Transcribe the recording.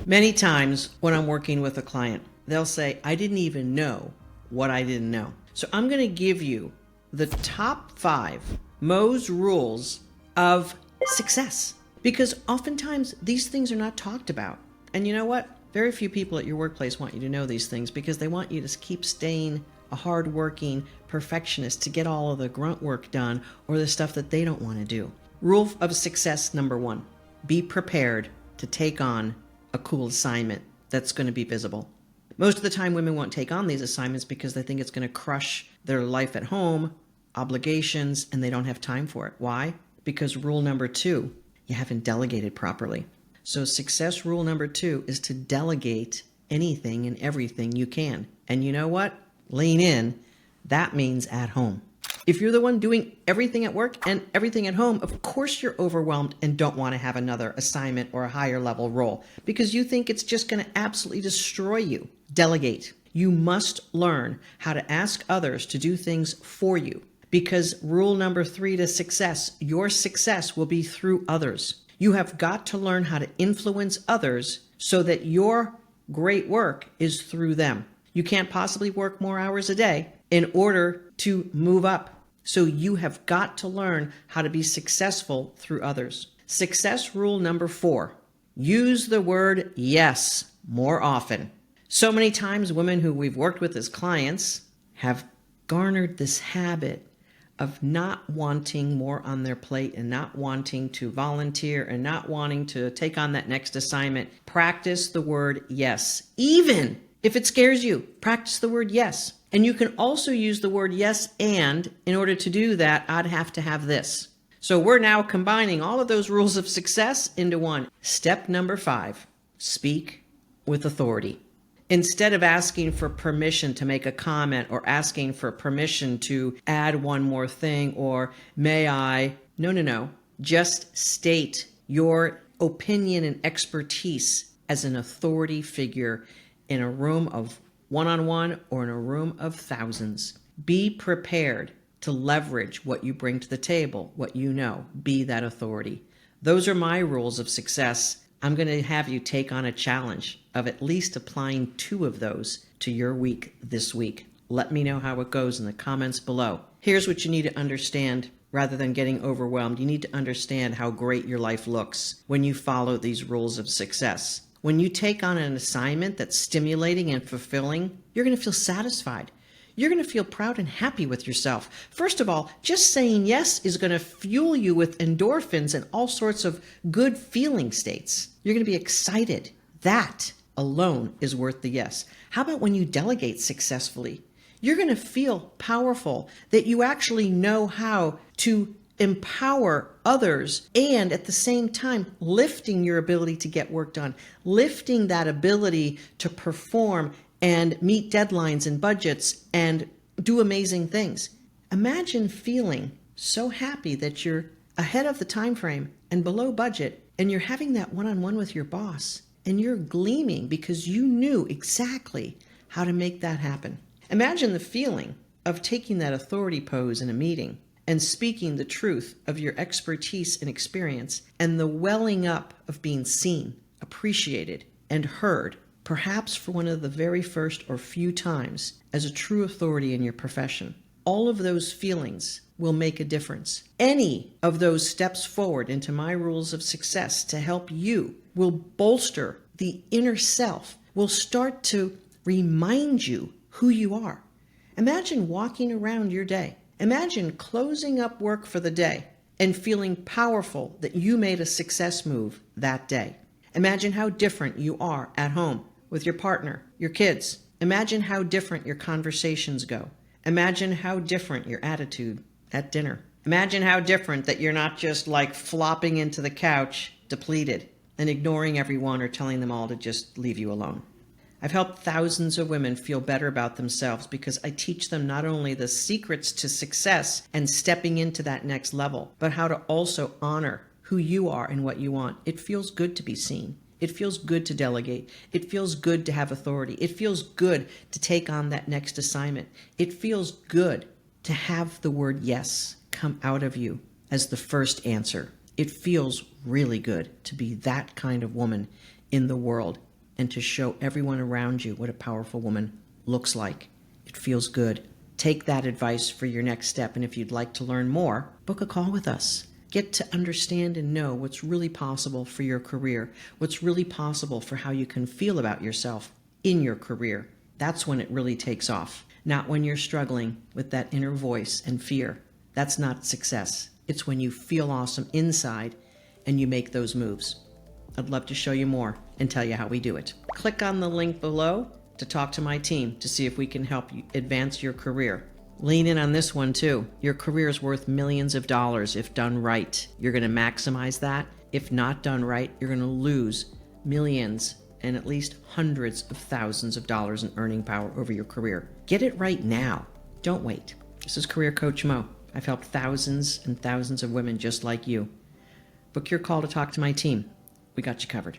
Many times when I'm working with a client, they'll say, I didn't even know what I didn't know. So I'm going to give you the top 5 Mo's rules of success, because oftentimes these things are not talked about. And you know what? Very few people at your workplace want you to know these things because they want you to keep staying a hardworking perfectionist to get all of the grunt work done or the stuff that they don't want to do. Rule of success number 1, be prepared to take on a cool assignment that's going to be visible. Most of the time, women won't take on these assignments because they think it's going to crush their life at home, obligations, and they don't have time for it. Why? Because rule number 2, you haven't delegated properly. So success rule number 2 is to delegate anything and everything you can. And you know what? Lean in. That means at home. If you're the one doing everything at work and everything at home, of course you're overwhelmed and don't want to have another assignment or a higher level role because you think it's just going to absolutely destroy you. Delegate. You must learn how to ask others to do things for you, because rule number 3 to success, your success will be through others. You have got to learn how to influence others so that your great work is through them. You can't possibly work more hours a day in order to move up. So you have got to learn how to be successful through others. Success rule number 4, use the word yes more often. So many times women who we've worked with as clients have garnered this habit of not wanting more on their plate and not wanting to volunteer and not wanting to take on that next assignment. Practice the word yes. Even if it scares you, practice the word yes. And you can also use the word yes and in order to do that, I'd have to have this. So we're now combining all of those rules of success into one. Step number 5, speak with authority. Instead of asking for permission to make a comment or asking for permission to add one more thing or may I, no. Just state your opinion and expertise as an authority figure in a room of one-on-one or in a room of thousands. Be prepared to leverage what you bring to the table, what you know. Be that authority. Those are my rules of success. I'm going to have you take on a challenge of at least applying 2 of those to your week this week. Let me know how it goes in the comments below. Here's what you need to understand rather than getting overwhelmed. You need to understand how great your life looks when you follow these rules of success. When you take on an assignment that's stimulating and fulfilling, you're going to feel satisfied. You're going to feel proud and happy with yourself. First of all, just saying yes is going to fuel you with endorphins and all sorts of good feeling states. You're going to be excited. That alone is worth the yes. How about when you delegate successfully? You're going to feel powerful, that you actually know how to empower others and at the same time lifting your ability to get work done, lifting that ability to perform and meet deadlines and budgets and do amazing things. Imagine feeling so happy that you're ahead of the time frame and below budget and you're having that one-on-one with your boss and you're gleaming because you knew exactly how to make that happen. Imagine the feeling of taking that authority pose in a meeting and speaking the truth of your expertise and experience and the welling up of being seen, appreciated, and heard, perhaps for one of the very first or few times as a true authority in your profession. All of those feelings will make a difference. Any of those steps forward into my rules of success to help you will bolster the inner self, will start to remind you who you are. Imagine walking around your day. Imagine closing up work for the day and feeling powerful that you made a success move that day. Imagine how different you are at home with your partner, your kids. Imagine how different your conversations go. Imagine how different your attitude at dinner. Imagine how different that you're not just like flopping into the couch, depleted, and ignoring everyone or telling them all to just leave you alone. I've helped thousands of women feel better about themselves because I teach them not only the secrets to success and stepping into that next level, but how to also honor who you are and what you want. It feels good to be seen. It feels good to delegate. It feels good to have authority. It feels good to take on that next assignment. It feels good to have the word yes come out of you as the first answer. It feels really good to be that kind of woman in the world. and to show everyone around you what a powerful woman looks like. It feels good. Take that advice for your next step, and if you'd like to learn more, book a call with us. Get to understand and know what's really possible for your career, what's really possible for how you can feel about yourself in your career. That's when it really takes off, not when you're struggling with that inner voice and fear. That's not success. It's when you feel awesome inside and you make those moves. I'd love to show you more and tell you how we do it. Click on the link below to talk to my team to see if we can help you advance your career. Lean in on this one too. Your career is worth millions of dollars if done right. You're going to maximize that. If not done right, you're going to lose millions and at least hundreds of thousands of dollars in earning power over your career. Get it right now. Don't wait. This is Career Coach Mo. I've helped thousands and thousands of women just like you. Book your call to talk to my team. We got you covered.